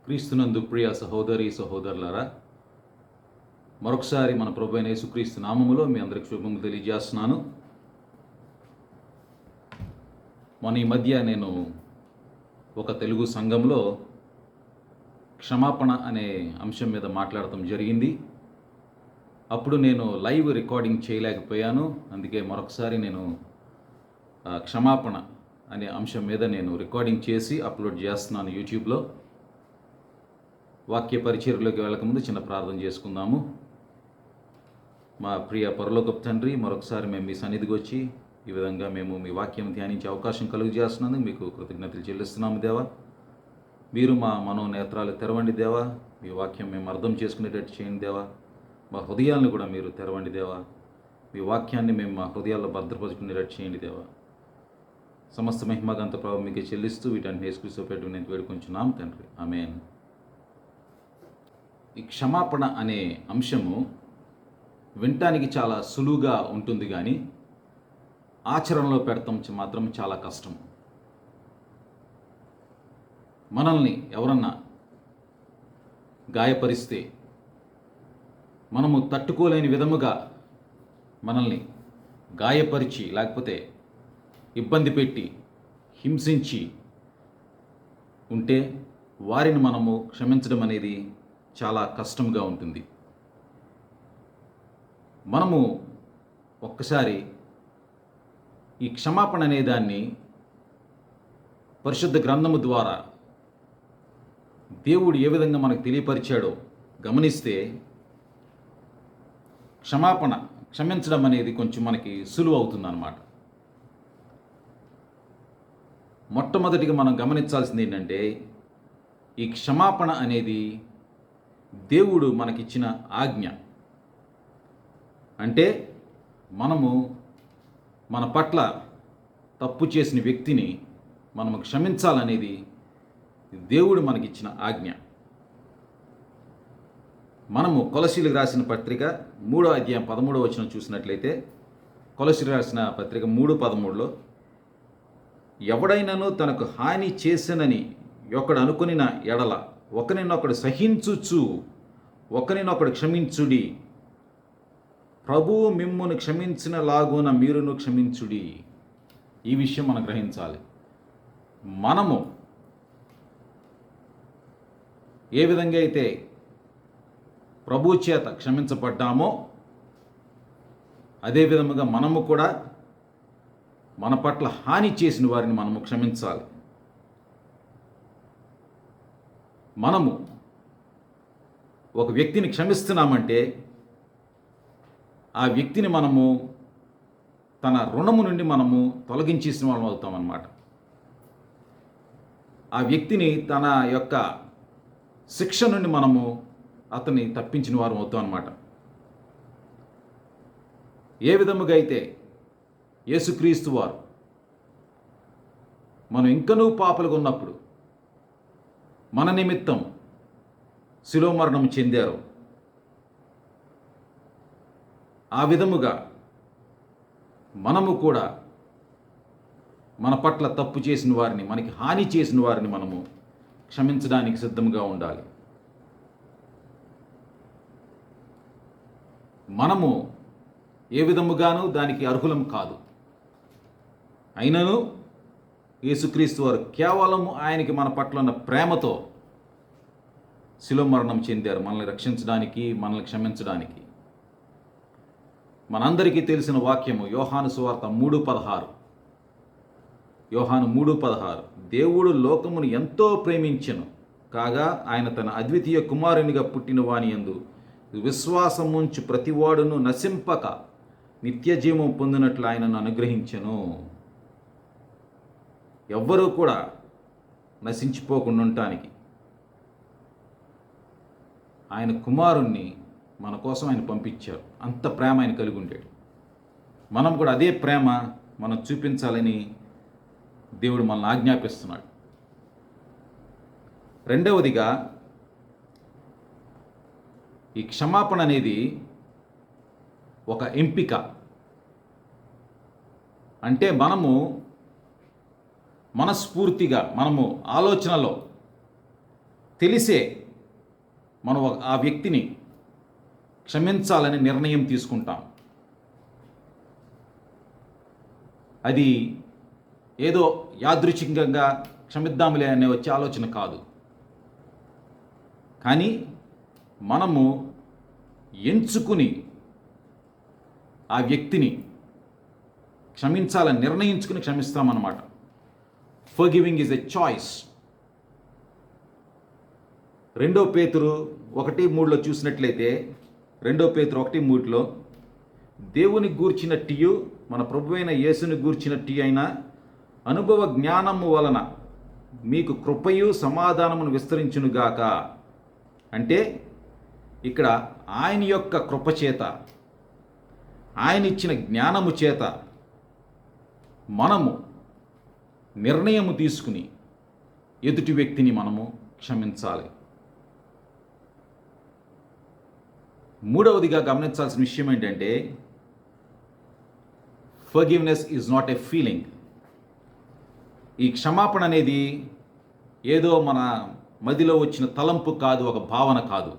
క్రీస్తునందు ప్రియ సహోదరి సహోదరులారా, మరొకసారి మన ప్రభువైన యేసుక్రీస్తు నామములో మీ అందరికి శుభములు తెలియజేస్తున్నాను. ఈ మధ్య నేను ఒక తెలుగు సంఘంలో క్షమాపణ అనే అంశం మీద మాట్లాడటం జరిగింది. అప్పుడు నేను లైవ్ రికార్డింగ్ చేయలేకపోయాను. అందుకే మరొకసారి నేను క్షమాపణ అనే అంశం మీద నేను రికార్డింగ్ చేసి అప్లోడ్ చేస్తున్నాను యూట్యూబ్లో. వాక్య పరిచర్యలోకి వెళ్ళకముందు చిన్న ప్రార్థన చేసుకుందాము. మా ప్రియ పరలోకపు తండ్రి, మరొకసారి మేము మీ సన్నిధికి వచ్చి ఈ విధంగా మేము మీ వాక్యం ధ్యానించే అవకాశం కలుగజేస్తున్నందుకు మీకు కృతజ్ఞతలు చెల్లిస్తున్నాము దేవా. మీరు మా మనోనేత్రాలు తెరవండి దేవా. మీ వాక్యం మేము అర్థం చేసుకునేటట్టు చేయండి దేవా. మా హృదయాలను కూడా మీరు తెరవండి దేవా. మీ వాక్యాన్ని మేము మా హృదయాల్లో భద్రపరుచుకునేటట్టు చేయండి దేవా. సమస్త మహిమగంత ప్రభావం మీకు చెల్లిస్తూ వీటన్ని యేసుక్రీస్తు పేరున నేను వేడుకొంచున్నాం తండ్రి, ఆమేన్. ఈ క్షమాపణ అనే అంశము వినటానికి చాలా సులువుగా ఉంటుంది, కానీ ఆచరణలో పెడతాం మాత్రం చాలా కష్టం. మనల్ని ఎవరన్నా గాయపరిస్తే మనము తట్టుకోలేని విధముగా మనల్ని గాయపరిచి లేకపోతే ఇబ్బంది పెట్టి హింసించి ఉంటే వారిని మనము క్షమించడం అనేది చాలా కష్టంగా ఉంటుంది. మనము ఒక్కసారి ఈ క్షమాపణ అనే దాన్ని పరిశుద్ధ గ్రంథము ద్వారా దేవుడు ఏ విధంగా మనకు తెలియపరిచాడో గమనిస్తే క్షమించడం అనేది కొంచెం మనకి సులువు అవుతుందన్నమాట. మొట్టమొదటిగా మనం గమనించాల్సింది ఏంటంటే, ఈ క్షమాపణ అనేది దేవుడు మనకిచ్చిన ఆజ్ఞ. అంటే మనము మన పట్ల తప్పు చేసిన వ్యక్తిని మనము క్షమించాలనేది దేవుడు మనకిచ్చిన ఆజ్ఞ. మనము కొలసీలకు రాసిన పత్రిక 3వ అధ్యాయం 13వ వచనం చూసినట్లయితే, కొలసీలకు రాసిన పత్రిక 3:13లో, ఎవడైనను తనకు హాని చేసెనని ఒకడు అనుకొనిన ఎడల ఒకరినొకడు సహించుచు ఒకరినొకడు క్షమించుడి, ప్రభువు మిమ్మును క్షమించిన లాగున మీరును క్షమించుడి. ఈ విషయం మనం గ్రహించాలి. మనము ఏ విధంగా అయితే ప్రభు చేత క్షమించబడ్డామో అదే విధముగా మనము కూడా మన పట్ల హాని చేసిన వారిని మనము క్షమించాలి. మనము ఒక వ్యక్తిని క్షమిస్తున్నామంటే ఆ వ్యక్తిని మనము తన రుణము నుండి మనము తొలగించేసిన వాళ్ళం అవుతామన్నమాట. ఆ వ్యక్తిని తన యొక్క శిక్ష నుండి మనము అతన్ని తప్పించిన వారం అవుతాం అన్నమాట. ఏ విధముగా అయితే యేసుక్రీస్తు వారు మనం ఇంకనూ పాపలుగా ఉన్నప్పుడు మన నిమిత్తం శిలువ మరణం చెందారు, ఆ విధముగా మనము కూడా మన పట్ల తప్పు చేసిన వారిని, మనకి హాని చేసిన వారిని మనము క్షమించడానికి సిద్ధంగా ఉండాలి. మనము ఏ విధముగానూ దానికి అర్హులం కాదు. అయినను యేసుక్రీస్తు వారు కేవలము ఆయనకి మన పట్ల ఉన్న ప్రేమతో శిలువ మరణం చెందారు, మనల్ని రక్షించడానికి, మనల్ని క్షమించడానికి. మనందరికీ తెలిసిన వాక్యము యోహాను సువార్త 3:16. యోహాను 3:16, దేవుడు లోకమును ఎంతో ప్రేమించెను కాగా ఆయన తన అద్వితీయ కుమారునిగా పుట్టిన వాని యందు విశ్వాసముంచు ప్రతివాడును నశింపక నిత్య జీవం పొందినట్లు ఆయనను అనుగ్రహించెను. ఎవ్వరూ కూడా నశించిపోకుండా ఉండటానికి ఆయన కుమారుణ్ణి మన కోసం ఆయన పంపించారు. అంత ప్రేమ ఆయన కలిగి ఉంటాడు. మనం కూడా అదే ప్రేమ మనం చూపించాలని దేవుడు మనల్ని ఆజ్ఞాపిస్తున్నాడు. రెండవదిగా, ఈ క్షమాపణ అనేది ఒక ఎంపిక. అంటే మనము మనస్ఫూర్తిగా మనము ఆలోచనలో తెలిసే మనం ఆ వ్యక్తిని క్షమించాలని నిర్ణయం తీసుకుంటాం. అది ఏదో యాదృచ్ఛికంగా క్షమిద్దాములే అనే వచ్చే ఆలోచన కాదు. కానీ మనము ఎంచుకుని ఆ వ్యక్తిని క్షమించాలని నిర్ణయించుకుని క్షమిస్తామన్నమాట. Forgiving is a choice. 2 పేతురు 1:3 చూసినట్లయితే 2 పేతురు 1:3 దేవుని గూర్చినట్టియు మన ప్రభువైన యేసుని గూర్చినట్టి అయిన అనుభవ జ్ఞానము వలన మీకు కృపయు సమాధానమును విస్తరించునుగాక. అంటే ఇక్కడ ఆయన యొక్క కృప చేత, ఆయన ఇచ్చిన జ్ఞానము చేత మనము నిర్ణయము తీసుకుని ఎదుటి వ్యక్తిని మనము క్షమించాలి. మూడవదిగా గమనించాల్సిన విషయం ఏంటంటే, forgiveness is not a feeling. ఈ క్షమాపణ అనేది ఏదో మన మదిలో వచ్చిన తలంపు కాదు, ఒక భావన కాదు.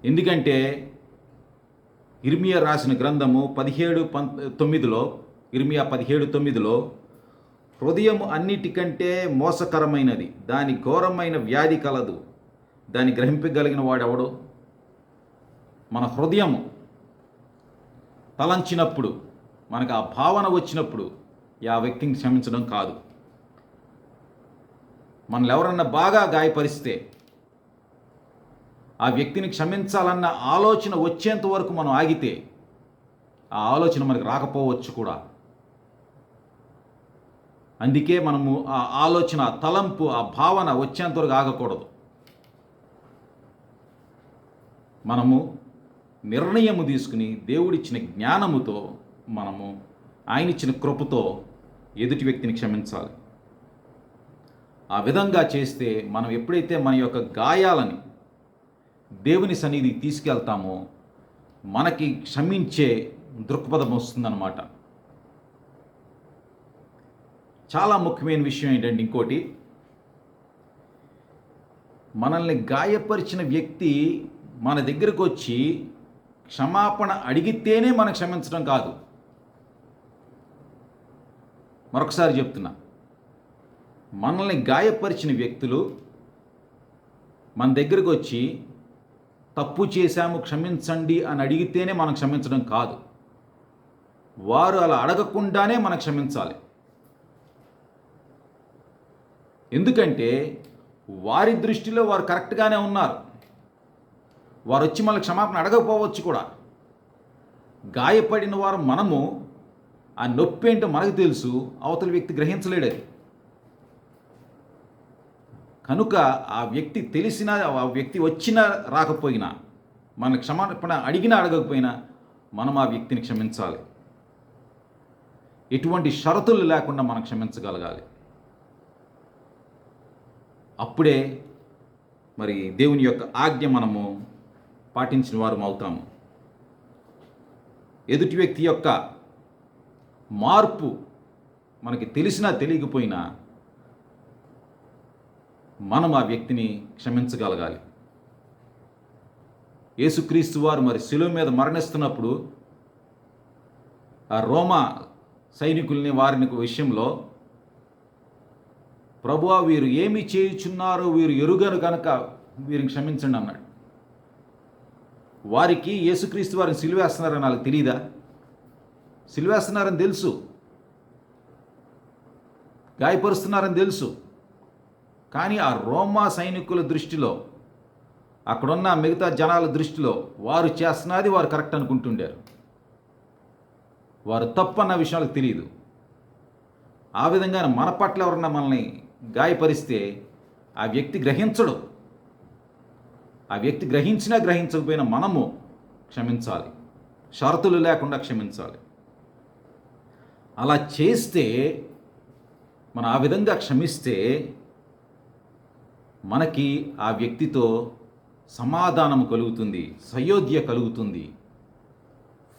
ఎందుకంటే ఇర్మియా రాసిన గ్రంథము 17:9 ఇర్మియా 17:9 హృదయము అన్నిటికంటే మోసకరమైనది, దాని ఘోరమైన వ్యాధి కలదు, దాన్ని గ్రహింపగలిగిన వాడెవడు? మన హృదయము తలంచినప్పుడు, మనకు ఆ భావన వచ్చినప్పుడు ఆ వ్యక్తిని క్షమించడం కాదు. మనల్ని ఎవరన్నా బాగా గాయపరిస్తే ఆ వ్యక్తిని క్షమించాలన్న ఆలోచన వచ్చేంత వరకు మనం ఆగితే ఆ ఆలోచన మనకు రాకపోవచ్చు కూడా. అందుకే మనము ఆ ఆలోచన, తలంపు, ఆ భావన వచ్చేంత వరకు ఆగకూడదు. మనము నిర్ణయము తీసుకుని దేవుడిచ్చిన జ్ఞానముతో, మనము ఆయన ఇచ్చిన కృపతో ఎదుటి వ్యక్తిని క్షమించాలి. ఆ విధంగా చేస్తే మనం ఎప్పుడైతే మన యొక్క గాయాలని దేవుని సన్నిధికి తీసుకెళ్తామో మనకి క్షమించే దృక్పథం వస్తుందన్నమాట. చాలా ముఖ్యమైన విషయం ఏంటంటే, ఇంకోటి, మనల్ని గాయపరిచిన వ్యక్తి మన దగ్గరకు వచ్చి క్షమాపణ అడిగితేనే మనం క్షమించడం కాదు. మరొకసారి చెప్తున్నా, మనల్ని గాయపరిచిన వ్యక్తులు మన దగ్గరకు వచ్చి తప్పు చేశాము క్షమించండి అని అడిగితేనే మనం క్షమించడం కాదు. వారు అలా అడగకుండానే మనం క్షమించాలి. ఎందుకంటే వారి దృష్టిలో వారు కరెక్ట్గానే ఉన్నారు. వారు వచ్చి మళ్ళీ క్షమాపణ అడగకపోవచ్చు కూడా. గాయపడిన వారు మనము, ఆ నొప్పి ఏంటో మనకు తెలుసు, అవతల వ్యక్తి గ్రహించలేడు. కనుక ఆ వ్యక్తి తెలిసినా, ఆ వ్యక్తి వచ్చినా రాకపోయినా, మన క్షమాపణ అడిగినా అడగకపోయినా మనం ఆ వ్యక్తిని క్షమించాలి. ఎటువంటి షరతులు లేకుండా మనం క్షమించగలగాలి. అప్పుడే మరి దేవుని యొక్క ఆజ్ఞ మనము పాటించిన వారం అవుతాము. ఎదుటి వ్యక్తి యొక్క మార్పు మనకి తెలిసినా తెలియకపోయినా మనం ఆ వ్యక్తిని క్షమించగలగాలి. యేసుక్రీస్తు వారు మరి శిలువ మీద మరణిస్తున్నప్పుడు ఆ రోమా సైనికుల్ని, వారిని విషయంలో, ప్రభువా వీరు ఏమి చేయుచున్నారో వీరు ఎరుగరు కనుక వీరిని క్షమించండి అన్నాడు. వారికి యేసుక్రీస్తు వారిని సిలువేస్తున్నారని వాళ్ళకి తెలియదా? సిలువేస్తున్నారని తెలుసు, గాయపరుస్తున్నారని తెలుసు. కానీ ఆ రోమా సైనికుల దృష్టిలో, అక్కడున్న మిగతా జనాల దృష్టిలో వారు చేస్తున్నది వారు కరెక్ట్ అనుకుంటుండారు. వారు తప్పు అన్న విషయాలకు తెలియదు. ఆ విధంగా మన పట్ల ఎవరన్నా మనల్ని గాయపరిస్తే ఆ వ్యక్తి గ్రహించడు. ఆ వ్యక్తి గ్రహించినా గ్రహించకపోయినా మనము క్షమించాలి, షరతులు లేకుండా క్షమించాలి. అలా చేస్తే, మనం ఆ విధంగా క్షమిస్తే మనకి ఆ వ్యక్తితో సమాధానం కలుగుతుంది, సయోధ్య కలుగుతుంది.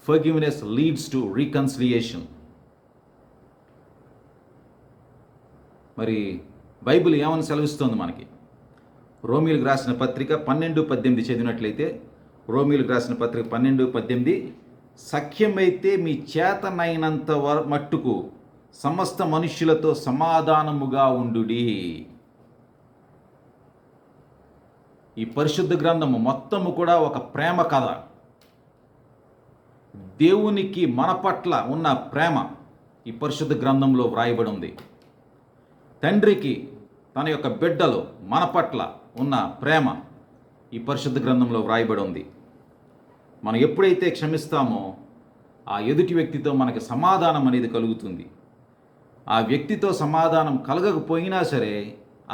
Forgiveness leads to reconciliation. మరి బైబిల్ ఏమని సెలవిస్తోంది మనకి? రోమీలకు రాసిన పత్రిక 12:18 చదివినట్లయితే, రోమీలకు రాసిన పత్రిక 12:18, సఖ్యమైతే మీ చేతనైనంత మట్టుకు సమస్త మనుష్యులతో సమాధానముగా ఉండుడి. ఈ పరిశుద్ధ గ్రంథము మొత్తము కూడా ఒక ప్రేమ కథ. దేవునికి మన పట్ల ఉన్న ప్రేమ ఈ పరిశుద్ధ గ్రంథంలో వ్రాయబడి ఉంది. తండ్రికి తన యొక్క బిడ్డలు మన పట్ల ఉన్న ప్రేమ ఈ పరిశుద్ధ గ్రంథంలో వ్రాయబడి ఉంది. మనం ఎప్పుడైతే క్షమిస్తామో ఆ ఎదుటి వ్యక్తితో మనకి సమాధానం అనేది కలుగుతుంది. ఆ వ్యక్తితో సమాధానం కలగకపోయినా సరే,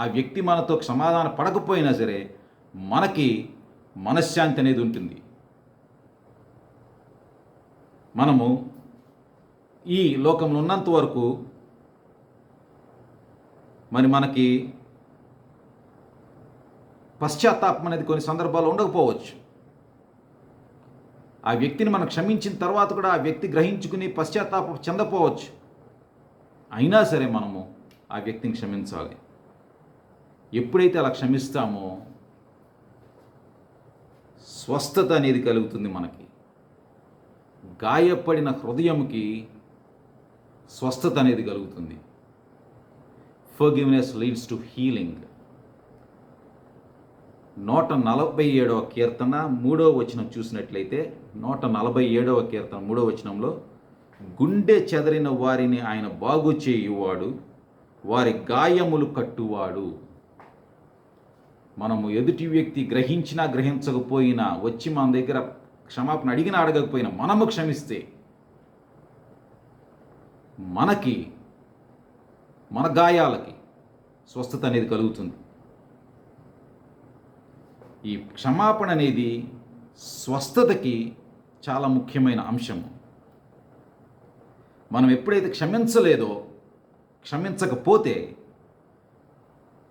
ఆ వ్యక్తి మనతో సమాధానం పడకపోయినా సరే, మనకి మనశ్శాంతి అనేది ఉంటుంది. మనము ఈ లోకంలో ఉన్నంత వరకు మరి మనకి పశ్చాత్తాపం అనేది కొన్ని సందర్భాల్లో ఉండకపోవచ్చు. ఆ వ్యక్తిని మనం క్షమించిన తర్వాత కూడా ఆ వ్యక్తి గ్రహించుకుని పశ్చాత్తాపం చెందపోవచ్చు. అయినా సరే మనము ఆ వ్యక్తిని క్షమించాలి. ఎప్పుడైతే అలా క్షమిస్తామో స్వస్థత అనేది కలుగుతుంది. మనకి గాయపడిన హృదయంకి స్వస్థత అనేది కలుగుతుంది. Forgiveness leads to healing. 147వ కీర్తన 3వ వచనం చూసినట్లయితే, 147వ కీర్తన 3వ వచనంలో, గుండె చెదరిన వారిని ఆయన బాగు చేయువాడు, వారి గాయములు కట్టువాడు. మనము ఎదుటి వ్యక్తి గ్రహించినా గ్రహించకపోయినా, వచ్చి మన దగ్గర క్షమాపణ అడిగినా అడగకపోయినా మనము క్షమిస్తే మనకి మన గాయాలకి స్వస్థత అనేది కలుగుతుంది. ఈ క్షమాపణ అనేది స్వస్థతకి చాలా ముఖ్యమైన అంశము. మనం ఎప్పుడైతే క్షమించకపోతే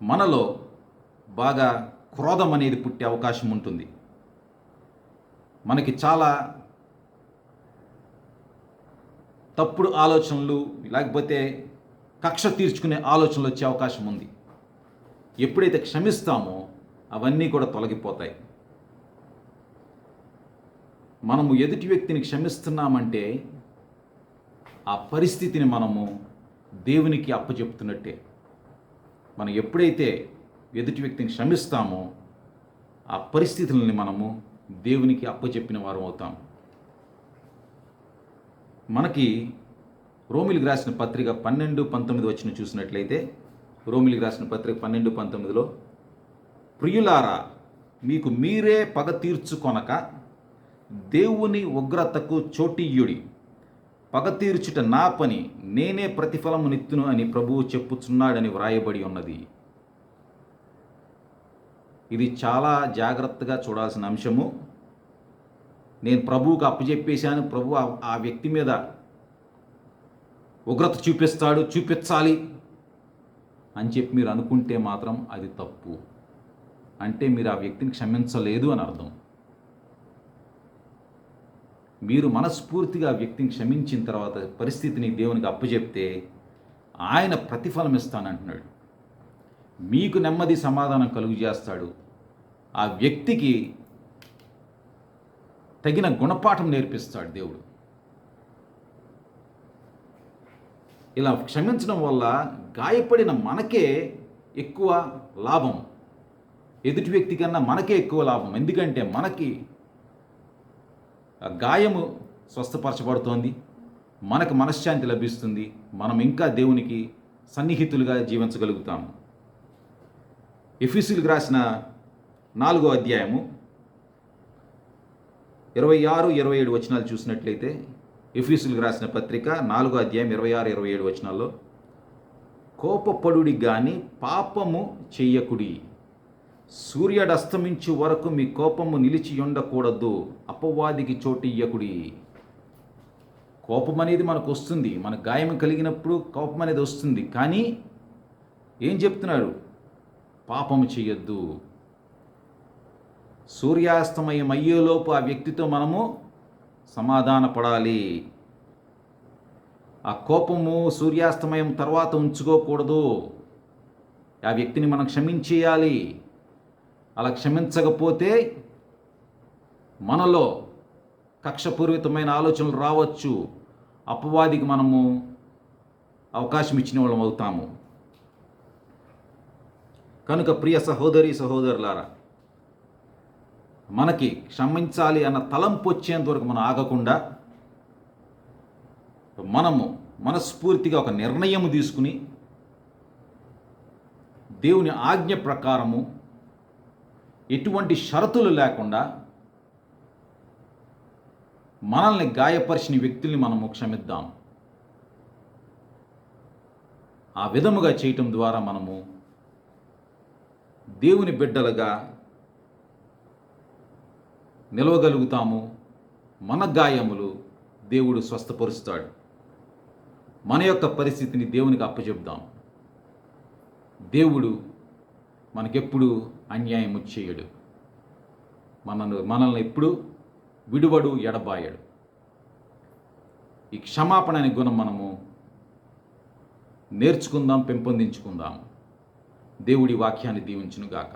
మనలో బాగా క్రోధం అనేది పుట్టే అవకాశం ఉంటుంది. మనకి చాలా తప్పుడు ఆలోచనలు, లేకపోతే కక్ష తీర్చుకునే ఆలోచనలు వచ్చే అవకాశం ఉంది. ఎప్పుడైతే క్షమిస్తామో అవన్నీ కూడా తొలగిపోతాయి. మనము ఎదుటి వ్యక్తిని క్షమిస్తున్నామంటే ఆ పరిస్థితిని మనము దేవునికి అప్పచెప్తున్నట్టే. మనం ఎప్పుడైతే ఎదుటి వ్యక్తిని క్షమిస్తామో ఆ పరిస్థితులని మనము దేవునికి అప్పచెప్పిన వారం అవుతాం. మనకి రోమిలికి రాసిన పత్రిక 12:19 వచ్చిన చూసినట్లయితే, రోమిలికి రాసిన పత్రిక 12:19లో, ప్రియులారా, మీకు మీరే పగ తీర్చుకొనక దేవుని ఉగ్రతకు చోటియ్యుడి. పగ తీర్చుట నా పని, నేనే ప్రతిఫలమునిత్తును అని ప్రభువు చెప్పుచున్నాడని వ్రాయబడి ఉన్నది. ఇది చాలా జాగ్రత్తగా చూడాల్సిన అంశము. నేను ప్రభువుకు అప్పచెప్పేశాను, ప్రభు ఆ వ్యక్తి మీద ఉగ్రత చూపించాలి అని చెప్పి మీరు అనుకుంటే మాత్రం అది తప్పు. అంటే మీరు ఆ వ్యక్తిని క్షమించలేదు అని అర్థం. మీరు మనస్ఫూర్తిగా ఆ వ్యక్తిని క్షమించిన తర్వాత పరిస్థితిని దేవునికి అప్పచెప్తే ఆయన ప్రతిఫలం ఇస్తానంటున్నాడు. మీకు నెమ్మది సమాధానం కలుగు చేస్తాడు. ఆ వ్యక్తికి తగిన గుణపాఠం నేర్పిస్తాడు దేవుడు. ఇలా క్షమించడం వల్ల గాయపడిన మనకే ఎక్కువ లాభం, ఎదుటి వ్యక్తి కన్నా మనకే ఎక్కువ లాభం. ఎందుకంటే మనకి ఆ గాయము స్వస్థపరచబడుతోంది, మనకు మనశ్శాంతి లభిస్తుంది, మనం ఇంకా దేవునికి సన్నిహితులుగా జీవించగలుగుతాము. ఎఫెసీయులకు రాసిన 4వ అధ్యాయము 26-27 వచనాలు చూసినట్లయితే, ఎఫెసీయులకు రాసిన పత్రిక 4వ అధ్యాయం 26-27 వచనాల్లో, కోపపడుడి గాని పాపము చెయ్యకుడి, సూర్యుడస్తమించు వరకు మీ కోపము నిలిచి ఉండకూడదు, అపవాదికి చోటియ్యకుడి. కోపం అనేది మనకు వస్తుంది, మన గాయం కలిగినప్పుడు కోపం అనేది వస్తుంది. కానీ ఏం చెప్తున్నాడు? పాపము చెయ్యొద్దు. సూర్యాస్తమయం అయ్యేలోపు ఆ వ్యక్తితో మనము సమాధాన పడాలి. ఆ కోపము సూర్యాస్తమయం తర్వాత ఉంచుకోకూడదు. ఆ వ్యక్తిని మనం క్షమించేయాలి. అలా క్షమించకపోతే మనలో కక్షపూరితమైన ఆలోచనలు రావచ్చు. అపవాదికి మనము అవకాశం ఇచ్చిన వాళ్ళం అవుతాము. కనుక ప్రియ సహోదరి సహోదరులారా, మనకి క్షమించాలి అన్న తలంపు వచ్చేంత వరకు మనం ఆగకుండా మనము మనస్ఫూర్తిగా ఒక నిర్ణయం తీసుకుని దేవుని ఆజ్ఞ ప్రకారము ఎటువంటి షరతులు లేకుండా మనల్ని గాయపరిచిన వ్యక్తుల్ని మనము క్షమిద్దాం. ఆ విధముగా చేయటం ద్వారా మనము దేవుని బిడ్డలుగా నిలవగలుగుతాము. మన గాయములు దేవుడు స్వస్థపరుస్తాడు. మన యొక్క పరిస్థితిని దేవునికి అప్పచెప్దాం. దేవుడు మనకెప్పుడు అన్యాయము చేయడు. మనల్ని ఎప్పుడు విడువడు, ఎడబాయడు. ఈ క్షమాపణ అనే గుణం మనము నేర్చుకుందాం, పెంపొందించుకుందాం. దేవుడి వాక్యాన్ని దీవించును గాక.